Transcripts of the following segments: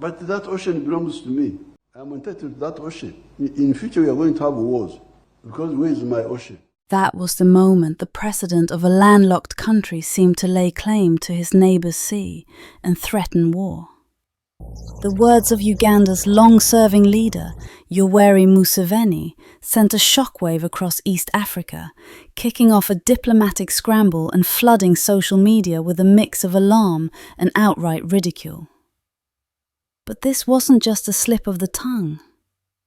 But that ocean belongs to me. I'm entitled to that ocean. In future, we are going to have wars because where is my ocean? That was the moment the president of a landlocked country seemed to lay claim to his neighbour's sea and threaten war. The words of Uganda's long-serving leader, Yoweri Museveni, sent a shockwave across East Africa, kicking off a diplomatic scramble and flooding social media with a mix of alarm and outright ridicule. But this wasn't just a slip of the tongue.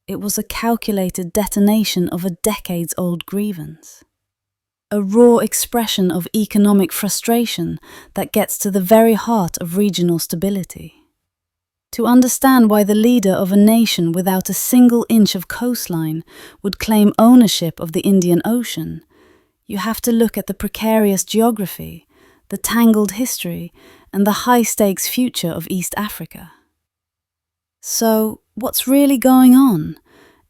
It was a calculated detonation of a decades-old grievance. A raw expression of economic frustration that gets to the very heart of regional stability. To understand why the leader of a nation without a single inch of coastline would claim ownership of the Indian Ocean, you have to look at the precarious geography, the tangled history, and the high-stakes future of East Africa. So, what's really going on?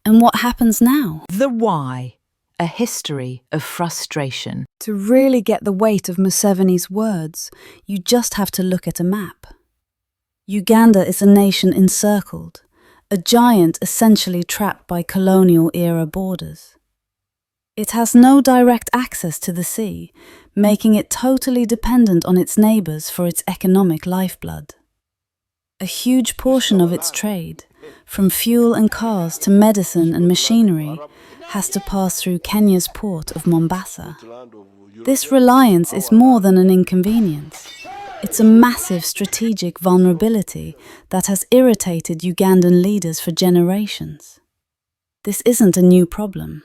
And what happens now? The why. A history of frustration. To really get the weight of Museveni's words, you just have to look at a map. Uganda is a nation encircled, a giant essentially trapped by colonial-era borders. It has no direct access to the sea, making it totally dependent on its neighbours for its economic lifeblood. A huge portion of its trade, from fuel and cars to medicine and machinery, has to pass through Kenya's port of Mombasa. This reliance is more than an inconvenience. It's a massive strategic vulnerability that has irritated Ugandan leaders for generations. This isn't a new problem.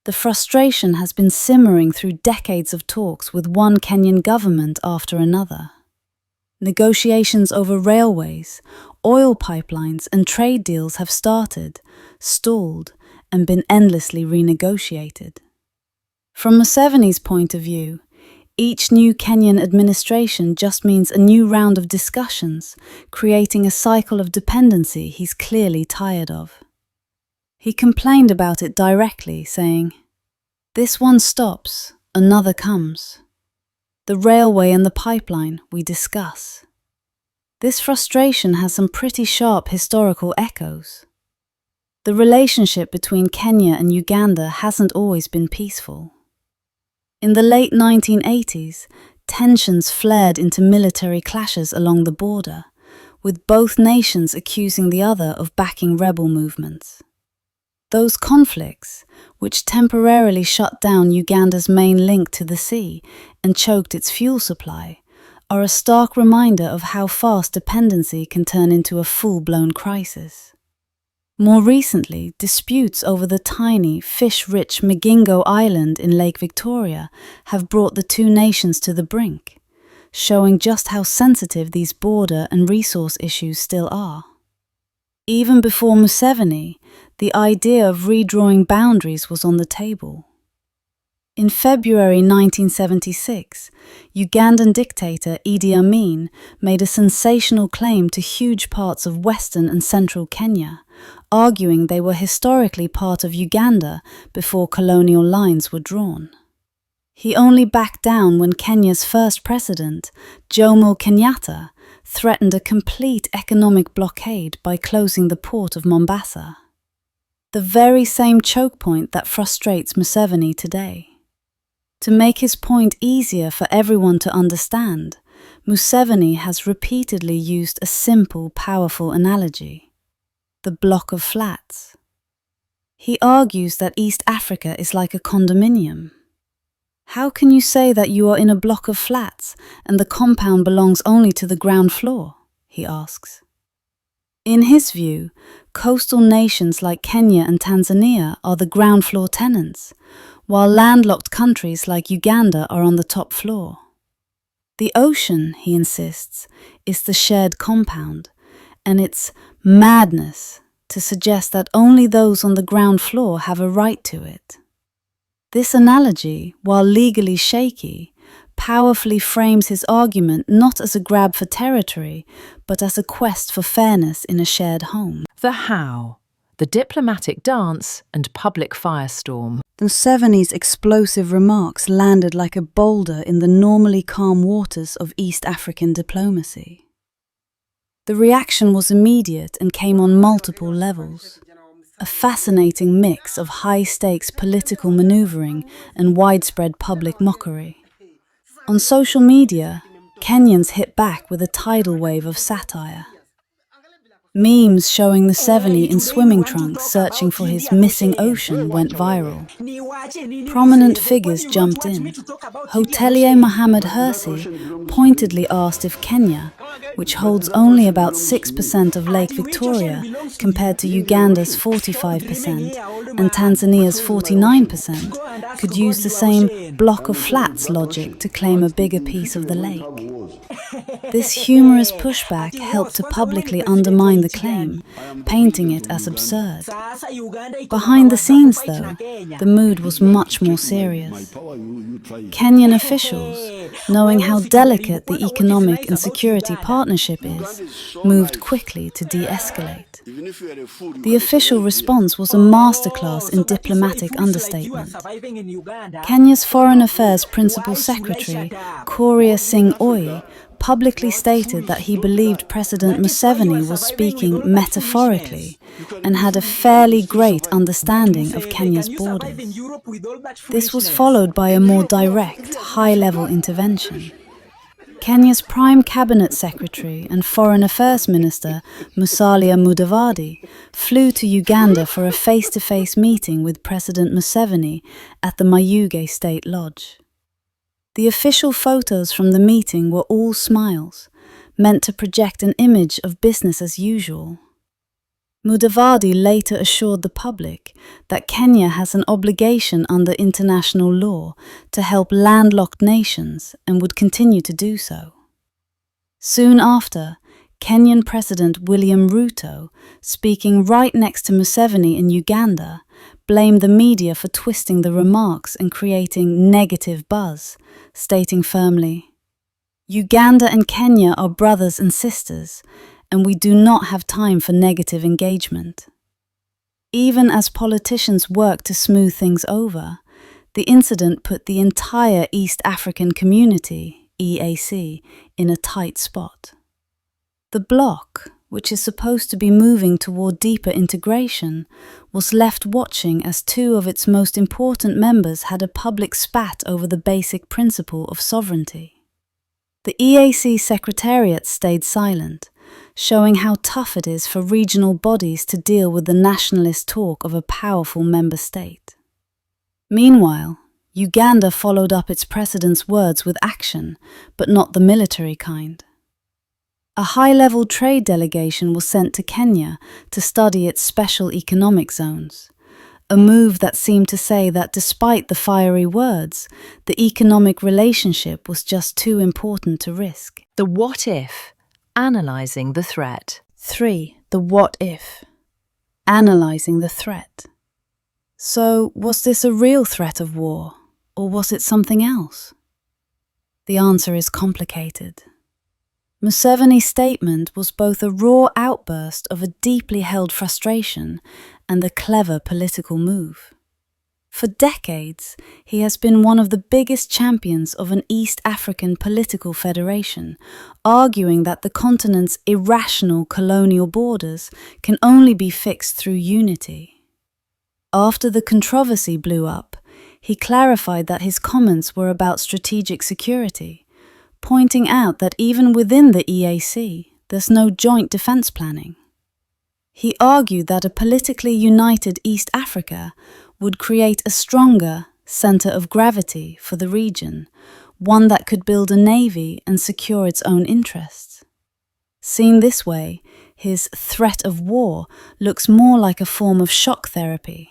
The frustration has been simmering through decades of talks with one Kenyan government after another. Negotiations over railways, oil pipelines and trade deals have started, stalled, and been endlessly renegotiated. From Museveni's point of view, each new Kenyan administration just means a new round of discussions, creating a cycle of dependency he's clearly tired of. He complained about it directly, saying, "This one stops, another comes. The railway and the pipeline we discuss." This frustration has some pretty sharp historical echoes. The relationship between Kenya and Uganda hasn't always been peaceful. In the late 1980s, tensions flared into military clashes along the border, with both nations accusing the other of backing rebel movements. Those conflicts, which temporarily shut down Uganda's main link to the sea and choked its fuel supply, are a stark reminder of how fast dependency can turn into a full-blown crisis. More recently, disputes over the tiny, fish-rich Migingo Island in Lake Victoria have brought the two nations to the brink, showing just how sensitive these border and resource issues still are. Even before Museveni, the idea of redrawing boundaries was on the table. In February 1976, Ugandan dictator Idi Amin made a sensational claim to huge parts of western and central Kenya, arguing they were historically part of Uganda before colonial lines were drawn. He only backed down when Kenya's first president, Jomo Kenyatta, threatened a complete economic blockade by closing the port of Mombasa. The very same chokepoint that frustrates Museveni today. To make his point easier for everyone to understand, Museveni has repeatedly used a simple, powerful analogy: the block of flats. He argues that East Africa is like a condominium. How can you say that you are in a block of flats and the compound belongs only to the ground floor? He asks. In his view, coastal nations like Kenya and Tanzania are the ground floor tenants, while landlocked countries like Uganda are on the top floor. The ocean, he insists, is the shared compound, and it's madness to suggest that only those on the ground floor have a right to it. This analogy, while legally shaky, powerfully frames his argument not as a grab for territory, but as a quest for fairness in a shared home. The how. The diplomatic dance and public firestorm. Museveni's explosive remarks landed like a boulder in the normally calm waters of East African diplomacy. The reaction was immediate and came on multiple levels. A fascinating mix of high-stakes political maneuvering and widespread public mockery. On social media, Kenyans hit back with a tidal wave of satire. Memes showing Museveni in swimming trunks searching for his missing ocean went viral. Prominent figures jumped in. Hotelier Mohamed Hersi pointedly asked if Kenya, which holds only about 6% of Lake Victoria compared to Uganda's 45% and Tanzania's 49%, could use the same block of flats logic to claim a bigger piece of the lake. This humorous pushback helped to publicly undermine the claim, painting it as absurd. Behind the scenes, though, the mood was much more serious. Kenyan officials, knowing how delicate the economic and security partnership is, moved quickly to de-escalate. The official response was a masterclass in diplomatic understatement. Kenya's Foreign Affairs Principal Secretary, Korea Singh Oi, publicly stated that he believed President Museveni was speaking metaphorically and had a fairly great understanding of Kenya's borders. This was followed by a more direct, high-level intervention. Kenya's Prime Cabinet Secretary and Foreign Affairs Minister, Musalia Mudavadi, flew to Uganda for a face-to-face meeting with President Museveni at the Mayuge State Lodge. The official photos from the meeting were all smiles, meant to project an image of business as usual. Mudavadi later assured the public that Kenya has an obligation under international law to help landlocked nations and would continue to do so. Soon after, Kenyan President William Ruto, speaking right next to Museveni in Uganda, blamed the media for twisting the remarks and creating negative buzz, stating firmly, "Uganda and Kenya are brothers and sisters, and we do not have time for negative engagement." Even as politicians work to smooth things over, the incident put the entire East African Community, EAC, in a tight spot. The bloc, which is supposed to be moving toward deeper integration, was left watching as two of its most important members had a public spat over the basic principle of sovereignty. The EAC Secretariat stayed silent, showing how tough it is for regional bodies to deal with the nationalist talk of a powerful member state. Meanwhile, Uganda followed up its president's words with action, but not the military kind. A high-level trade delegation was sent to Kenya to study its special economic zones, a move that seemed to say that despite the fiery words, the economic relationship was just too important to risk. The what if, analysing the threat. 3. The what if, analysing the threat. So, was this a real threat of war, or was it something else? The answer is complicated. Museveni's statement was both a raw outburst of a deeply held frustration and a clever political move. For decades, he has been one of the biggest champions of an East African political federation, arguing that the continent's irrational colonial borders can only be fixed through unity. After the controversy blew up, he clarified that his comments were about strategic security, pointing out that even within the EAC, there's no joint defense planning. He argued that a politically united East Africa would create a stronger center of gravity for the region, one that could build a navy and secure its own interests. Seen this way, his threat of war looks more like a form of shock therapy,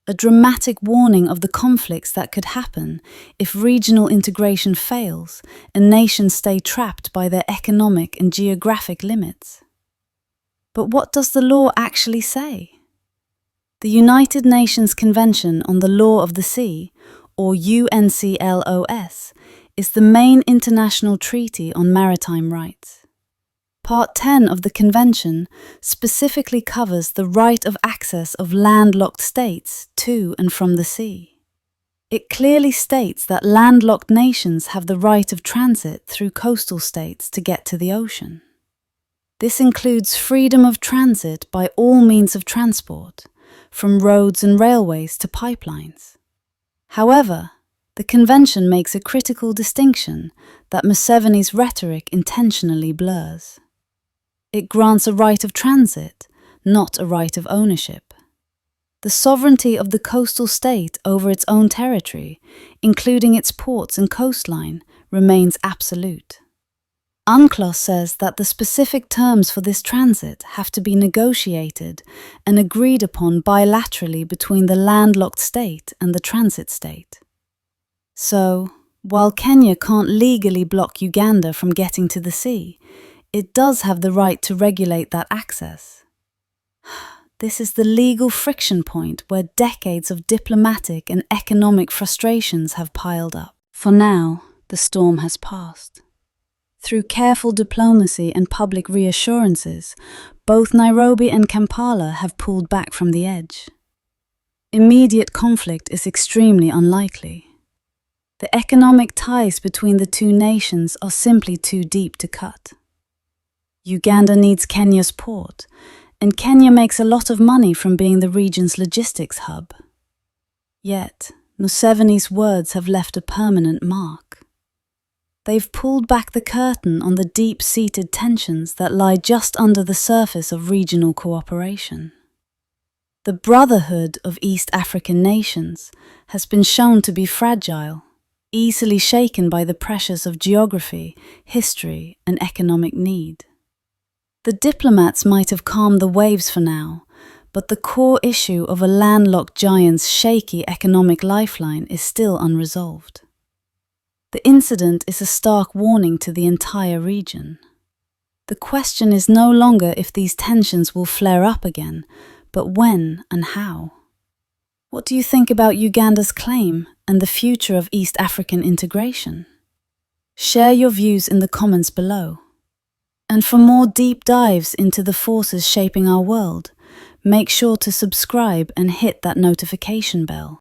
a dramatic warning of the conflicts that could happen if regional integration fails and nations stay trapped by their economic and geographic limits. But what does the law actually say? The United Nations Convention on the Law of the Sea, or UNCLOS, is the main international treaty on maritime rights. Part 10 of the Convention specifically covers the right of access of landlocked states to and from the sea. It clearly states that landlocked nations have the right of transit through coastal states to get to the ocean. This includes freedom of transit by all means of transport, from roads and railways to pipelines. However, the convention makes a critical distinction that Museveni's rhetoric intentionally blurs. It grants a right of transit, not a right of ownership. The sovereignty of the coastal state over its own territory, including its ports and coastline, remains absolute. UNCLOS says that the specific terms for this transit have to be negotiated and agreed upon bilaterally between the landlocked state and the transit state. So, while Kenya can't legally block Uganda from getting to the sea, it does have the right to regulate that access. This is the legal friction point where decades of diplomatic and economic frustrations have piled up. For now, the storm has passed. Through careful diplomacy and public reassurances, both Nairobi and Kampala have pulled back from the edge. Immediate conflict is extremely unlikely. The economic ties between the two nations are simply too deep to cut. Uganda needs Kenya's port, and Kenya makes a lot of money from being the region's logistics hub. Yet, Museveni's words have left a permanent mark. They've pulled back the curtain on the deep-seated tensions that lie just under the surface of regional cooperation. The brotherhood of East African nations has been shown to be fragile, easily shaken by the pressures of geography, history, and economic need. The diplomats might have calmed the waves for now, but the core issue of a landlocked giant's shaky economic lifeline is still unresolved. The incident is a stark warning to the entire region. The question is no longer if these tensions will flare up again, but when and how. What do you think about Uganda's claim and the future of East African integration? Share your views in the comments below. And for more deep dives into the forces shaping our world, make sure to subscribe and hit that notification bell.